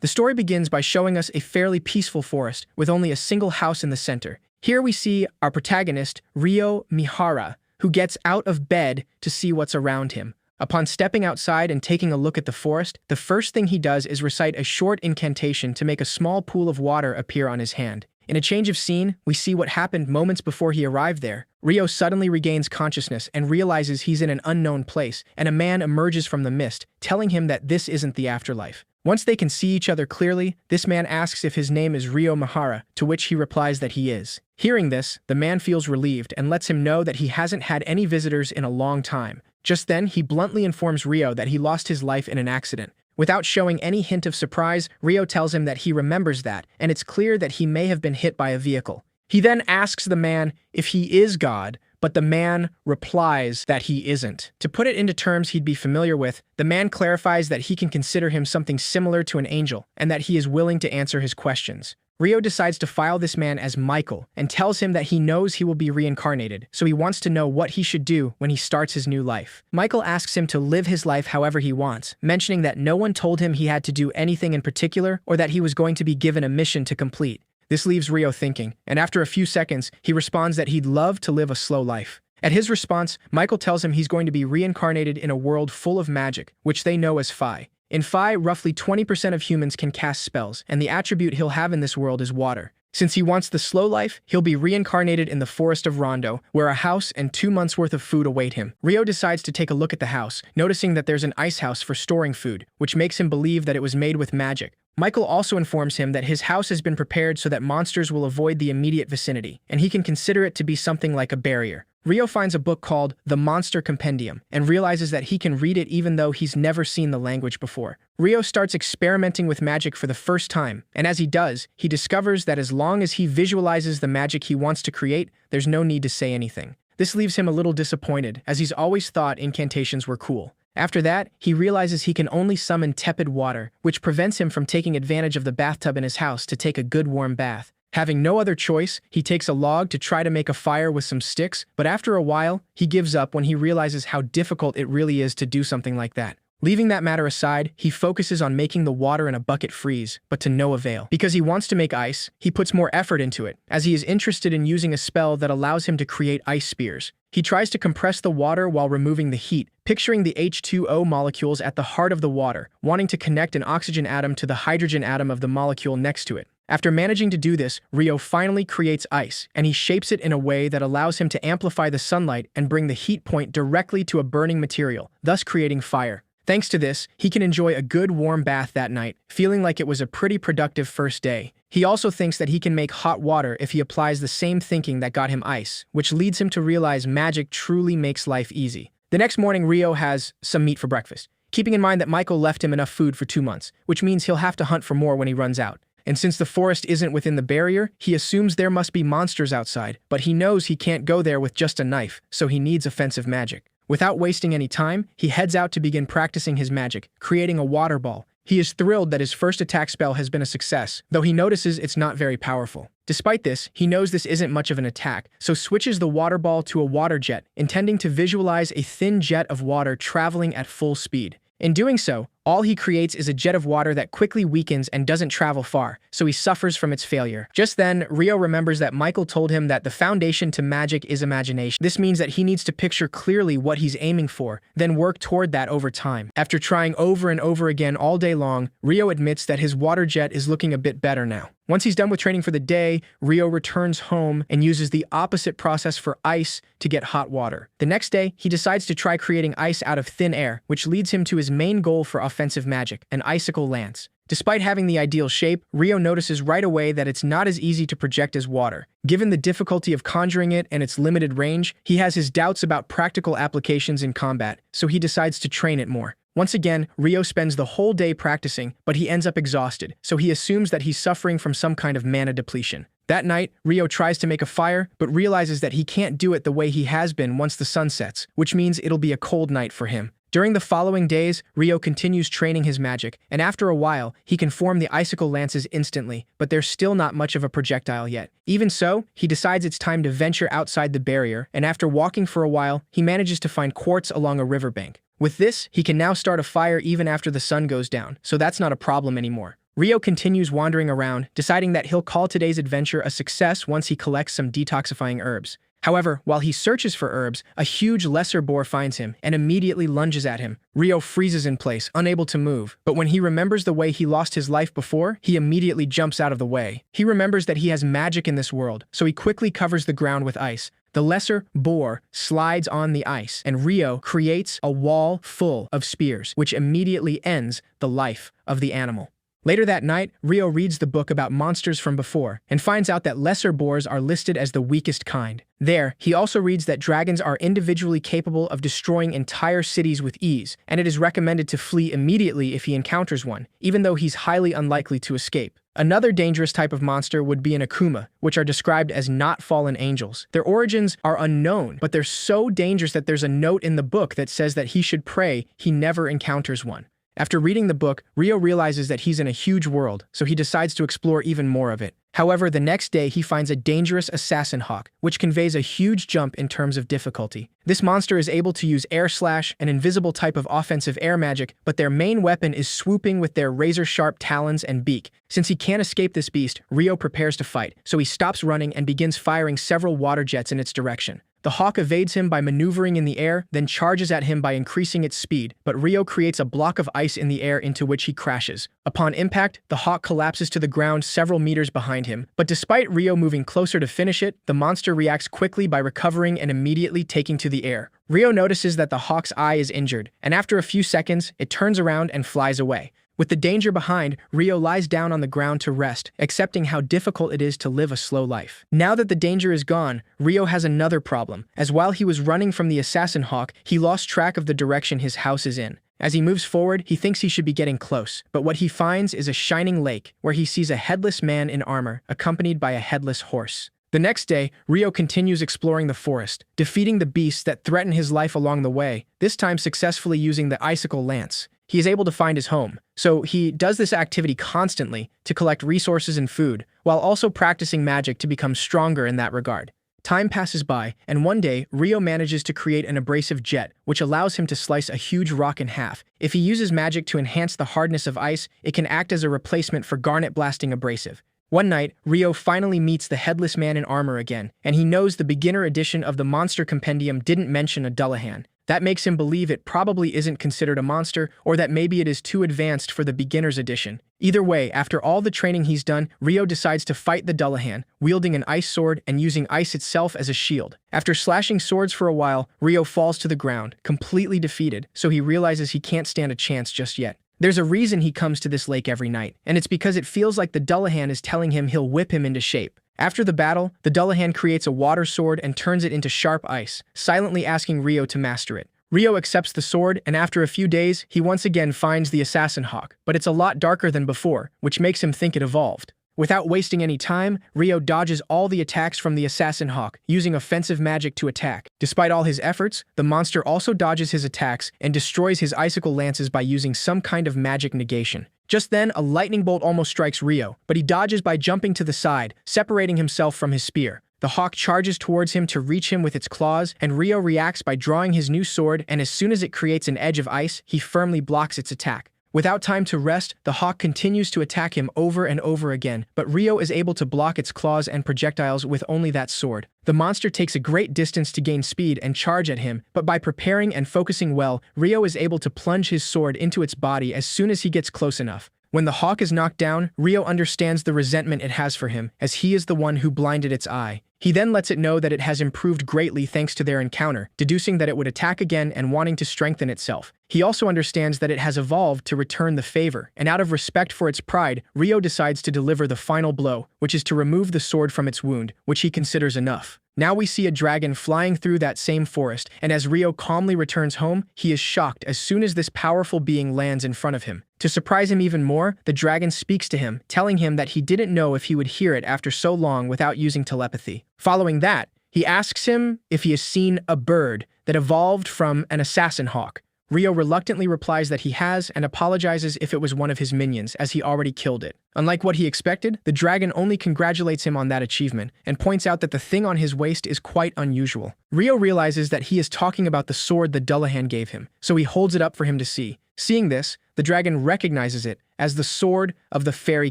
The story begins by showing us a fairly peaceful forest with only a single house in the center. Here we see our protagonist, Ryo Mihara, who gets out of bed to see what's around him. Upon stepping outside and taking a look at the forest, the first thing he does is recite a short incantation to make a small pool of water appear on his hand. In a change of scene, we see what happened moments before he arrived there. Ryo suddenly regains consciousness and realizes he's in an unknown place, and a man emerges from the mist, telling him that this isn't the afterlife. Once they can see each other clearly, this man asks if his name is Ryo Mihara, to which he replies that he is. Hearing this, the man feels relieved and lets him know that he hasn't had any visitors in a long time. Just then, he bluntly informs Ryo that he lost his life in an accident. Without showing any hint of surprise, Ryo tells him that he remembers that, and it's clear that he may have been hit by a vehicle. He then asks the man if he is God, but the man replies that he isn't. To put it into terms he'd be familiar with, the man clarifies that he can consider him something similar to an angel, and that he is willing to answer his questions. Ryo decides to file this man as Michael and tells him that he knows he will be reincarnated, so he wants to know what he should do when he starts his new life. Michael asks him to live his life however he wants, mentioning that no one told him he had to do anything in particular or that he was going to be given a mission to complete. This leaves Ryo thinking, and after a few seconds, he responds that he'd love to live a slow life. At his response, Michael tells him he's going to be reincarnated in a world full of magic, which they know as Phi. In Phi, roughly 20% of humans can cast spells, and the attribute he'll have in this world is water. Since he wants the slow life, he'll be reincarnated in the forest of Rondo, where a house and 2 months' worth of food await him. Ryo decides to take a look at the house, noticing that there's an ice house for storing food, which makes him believe that it was made with magic. Michael also informs him that his house has been prepared so that monsters will avoid the immediate vicinity, and he can consider it to be something like a barrier. Ryo finds a book called The Monster Compendium and realizes that he can read it even though he's never seen the language before. Ryo starts experimenting with magic for the first time, and as he does, he discovers that as long as he visualizes the magic he wants to create, there's no need to say anything. This leaves him a little disappointed, as he's always thought incantations were cool. After that, he realizes he can only summon tepid water, which prevents him from taking advantage of the bathtub in his house to take a good warm bath. Having no other choice, he takes a log to try to make a fire with some sticks, but after a while, he gives up when he realizes how difficult it really is to do something like that. Leaving that matter aside, he focuses on making the water in a bucket freeze, but to no avail. Because he wants to make ice, he puts more effort into it, as he is interested in using a spell that allows him to create ice spears. He tries to compress the water while removing the heat, picturing the H2O molecules at the heart of the water, wanting to connect an oxygen atom to the hydrogen atom of the molecule next to it. After managing to do this, Ryo finally creates ice, and he shapes it in a way that allows him to amplify the sunlight and bring the heat point directly to a burning material, thus creating fire. Thanks to this, he can enjoy a good warm bath that night, feeling like it was a pretty productive first day. He also thinks that he can make hot water if he applies the same thinking that got him ice, which leads him to realize magic truly makes life easy. The next morning, Ryo has some meat for breakfast, keeping in mind that Michael left him enough food for 2 months, which means he'll have to hunt for more when he runs out. And since the forest isn't within the barrier, he assumes there must be monsters outside, but he knows he can't go there with just a knife, so he needs offensive magic. Without wasting any time, he heads out to begin practicing his magic, creating a water ball. He is thrilled that his first attack spell has been a success, though he notices it's not very powerful. Despite this, he knows this isn't much of an attack, so switches the water ball to a water jet, intending to visualize a thin jet of water traveling at full speed. In doing so, all he creates is a jet of water that quickly weakens and doesn't travel far, so he suffers from its failure. Just then, Ryo remembers that Michael told him that the foundation to magic is imagination. This means that he needs to picture clearly what he's aiming for, then work toward that over time. After trying over and over again all day long, Ryo admits that his water jet is looking a bit better now. Once he's done with training for the day, Ryo returns home and uses the opposite process for ice to get hot water. The next day, he decides to try creating ice out of thin air, which leads him to his main goal for offensive magic, an icicle lance. Despite having the ideal shape, Ryo notices right away that it's not as easy to project as water. Given the difficulty of conjuring it and its limited range, he has his doubts about practical applications in combat, so he decides to train it more. Once again, Ryo spends the whole day practicing, but he ends up exhausted, so he assumes that he's suffering from some kind of mana depletion. That night, Ryo tries to make a fire, but realizes that he can't do it the way he has been once the sun sets, which means it'll be a cold night for him. During the following days, Ryo continues training his magic, and after a while, he can form the icicle lances instantly, but there's still not much of a projectile yet. Even so, he decides it's time to venture outside the barrier, and after walking for a while, he manages to find quartz along a riverbank. With this, he can now start a fire even after the sun goes down, so that's not a problem anymore. Rio continues wandering around, deciding that he'll call today's adventure a success once he collects some detoxifying herbs. However, while he searches for herbs, a huge lesser boar finds him and immediately lunges at him. Rio freezes in place, unable to move, but when he remembers the way he lost his life before, he immediately jumps out of the way. He remembers that he has magic in this world, so he quickly covers the ground with ice. The lesser boar slides on the ice, and Rio creates a wall full of spears, which immediately ends the life of the animal. Later that night, Rio reads the book about monsters from before and finds out that lesser boars are listed as the weakest kind. There, he also reads that dragons are individually capable of destroying entire cities with ease, and it is recommended to flee immediately if he encounters one, even though he's highly unlikely to escape. Another dangerous type of monster would be an Akuma, which are described as not fallen angels. Their origins are unknown, but they're so dangerous that there's a note in the book that says that he should pray he never encounters one. After reading the book, Rio realizes that he's in a huge world, so he decides to explore even more of it. However, the next day he finds a dangerous assassin hawk, which conveys a huge jump in terms of difficulty. This monster is able to use air slash, an invisible type of offensive air magic, but their main weapon is swooping with their razor-sharp talons and beak. Since he can't escape this beast, Rio prepares to fight, so he stops running and begins firing several water jets in its direction. The hawk evades him by maneuvering in the air, then charges at him by increasing its speed, but Rio creates a block of ice in the air into which he crashes. Upon impact, the hawk collapses to the ground several meters behind him, but despite Rio moving closer to finish it, the monster reacts quickly by recovering and immediately taking to the air. Rio notices that the hawk's eye is injured, and after a few seconds, it turns around and flies away. With the danger behind, Rio lies down on the ground to rest, accepting how difficult it is to live a slow life. Now that the danger is gone, Rio has another problem, as while he was running from the assassin hawk, he lost track of the direction his house is in. As he moves forward, he thinks he should be getting close, but what he finds is a shining lake, where he sees a headless man in armor, accompanied by a headless horse. The next day, Rio continues exploring the forest, defeating the beasts that threaten his life along the way, this time successfully using the icicle lance. He is able to find his home, so he does this activity constantly to collect resources and food, while also practicing magic to become stronger in that regard. Time passes by, and one day, Rio manages to create an abrasive jet, which allows him to slice a huge rock in half. If he uses magic to enhance the hardness of ice, it can act as a replacement for garnet blasting abrasive. One night, Rio finally meets the headless man in armor again, and he knows the beginner edition of the Monster Compendium didn't mention a Dullahan. That makes him believe it probably isn't considered a monster, or that maybe it is too advanced for the beginner's edition. Either way, after all the training he's done, Rio decides to fight the Dullahan, wielding an ice sword and using ice itself as a shield. After slashing swords for a while, Rio falls to the ground, completely defeated, so he realizes he can't stand a chance just yet. There's a reason he comes to this lake every night, and it's because it feels like the Dullahan is telling him he'll whip him into shape. After the battle, the Dullahan creates a water sword and turns it into sharp ice, silently asking Rio to master it. Rio accepts the sword, and after a few days, he once again finds the assassin hawk, but it's a lot darker than before, which makes him think it evolved. Without wasting any time, Rio dodges all the attacks from the assassin hawk, using offensive magic to attack. Despite all his efforts, the monster also dodges his attacks and destroys his icicle lances by using some kind of magic negation. Just then, a lightning bolt almost strikes Rio, but he dodges by jumping to the side, separating himself from his spear. The hawk charges towards him to reach him with its claws, and Rio reacts by drawing his new sword, and as soon as it creates an edge of ice, he firmly blocks its attack. Without time to rest, the hawk continues to attack him over and over again, but Rio is able to block its claws and projectiles with only that sword. The monster takes a great distance to gain speed and charge at him, but by preparing and focusing well, Rio is able to plunge his sword into its body as soon as he gets close enough. When the hawk is knocked down, Rio understands the resentment it has for him, as he is the one who blinded its eye. He then lets it know that it has improved greatly thanks to their encounter, deducing that it would attack again and wanting to strengthen itself. He also understands that it has evolved to return the favor, and out of respect for its pride, Rio decides to deliver the final blow, which is to remove the sword from its wound, which he considers enough. Now we see a dragon flying through that same forest, and as Rio calmly returns home, he is shocked as soon as this powerful being lands in front of him. To surprise him even more, the dragon speaks to him, telling him that he didn't know if he would hear it after so long without using telepathy. Following that, he asks him if he has seen a bird that evolved from an assassin hawk. Rio reluctantly replies that he has and apologizes if it was one of his minions, as he already killed it. Unlike what he expected, the dragon only congratulates him on that achievement and points out that the thing on his waist is quite unusual. Rio realizes that he is talking about the sword the Dullahan gave him, so he holds it up for him to see. Seeing this, The dragon recognizes it as the sword of the Fairy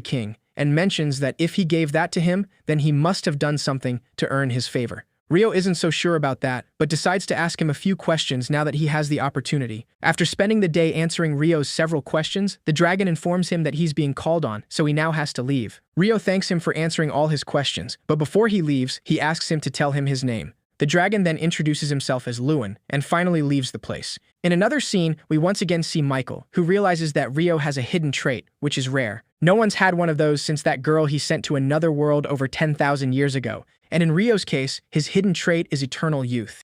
King and mentions that if he gave that to him, then he must have done something to earn his favor. Rio isn't so sure about that, but decides to ask him a few questions now that he has the opportunity. After spending the day answering Rio's several questions, the dragon informs him that he's being called on, so he now has to leave. Rio thanks him for answering all his questions, but before he leaves, he asks him to tell him his name. The dragon then introduces himself as Lewin, and finally leaves the place. In another scene, we once again see Michael, who realizes that Rio has a hidden trait, which is rare. No one's had one of those since that girl he sent to another world over 10,000 years ago, and in Rio's case, his hidden trait is eternal youth.